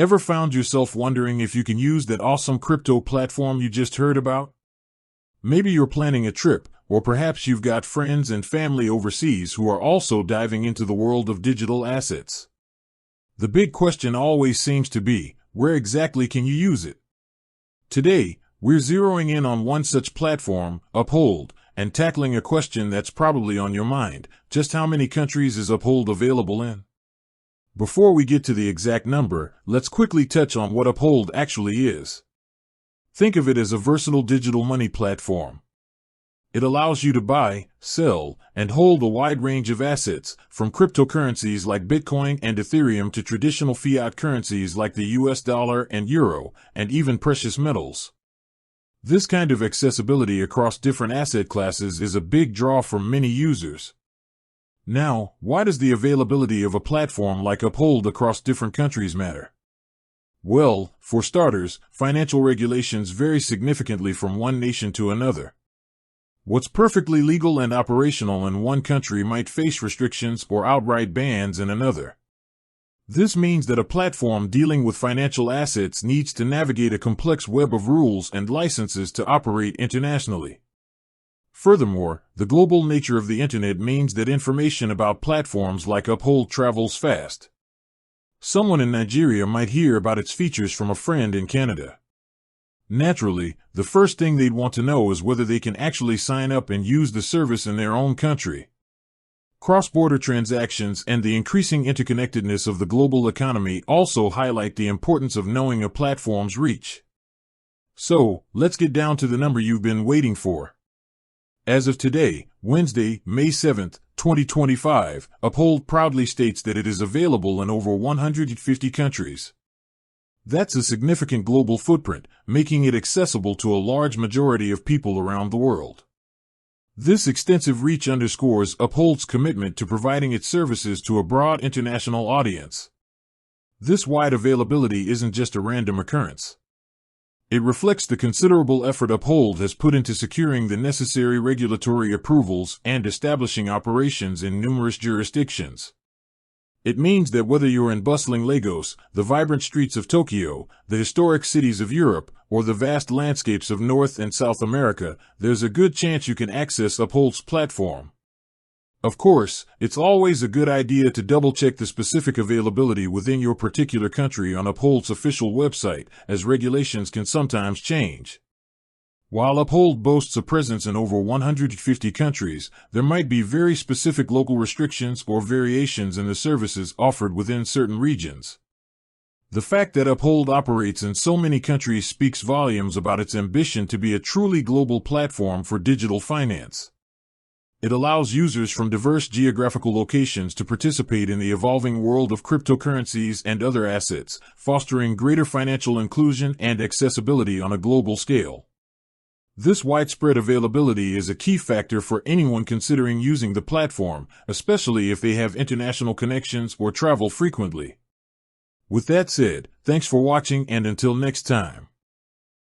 Ever found yourself wondering if you can use that awesome crypto platform you just heard about? Maybe you're planning a trip, or perhaps you've got friends and family overseas who are also diving into the world of digital assets. The big question always seems to be, where exactly can you use it? Today, we're zeroing in on one such platform, Uphold, and tackling a question that's probably on your mind: just how many countries is Uphold available in? Before we get to the exact number, let's quickly touch on what Uphold actually is. Think of it as a versatile digital money platform. It allows you to buy, sell, and hold a wide range of assets, from cryptocurrencies like Bitcoin and Ethereum to traditional fiat currencies like the US dollar and euro, and even precious metals. This kind of accessibility across different asset classes is a big draw for many users. Now, why does the availability of a platform like Uphold across different countries matter? Well, for starters, financial regulations vary significantly from one nation to another. What's perfectly legal and operational in one country might face restrictions or outright bans in another. This means that a platform dealing with financial assets needs to navigate a complex web of rules and licenses to operate internationally. Furthermore, the global nature of the internet means that information about platforms like Uphold travels fast. Someone in Nigeria might hear about its features from a friend in Canada. Naturally, the first thing they'd want to know is whether they can actually sign up and use the service in their own country. Cross-border transactions and the increasing interconnectedness of the global economy also highlight the importance of knowing a platform's reach. So, let's get down to the number you've been waiting for. As of today, Wednesday, May 7th, 2025, Uphold proudly states that it is available in over 150 countries. That's a significant global footprint, making it accessible to a large majority of people around the world. This extensive reach underscores Uphold's commitment to providing its services to a broad international audience. This wide availability isn't just a random occurrence. It reflects the considerable effort Uphold has put into securing the necessary regulatory approvals and establishing operations in numerous jurisdictions. It means that whether you're in bustling Lagos, the vibrant streets of Tokyo, the historic cities of Europe, or the vast landscapes of North and South America, there's a good chance you can access Uphold's platform. Of course, it's always a good idea to double-check the specific availability within your particular country on Uphold's official website, as regulations can sometimes change. While Uphold boasts a presence in over 150 countries, there might be very specific local restrictions or variations in the services offered within certain regions. The fact that Uphold operates in so many countries speaks volumes about its ambition to be a truly global platform for digital finance. It allows users from diverse geographical locations to participate in the evolving world of cryptocurrencies and other assets, fostering greater financial inclusion and accessibility on a global scale. This widespread availability is a key factor for anyone considering using the platform, especially if they have international connections or travel frequently. With that said, thanks for watching, and until next time.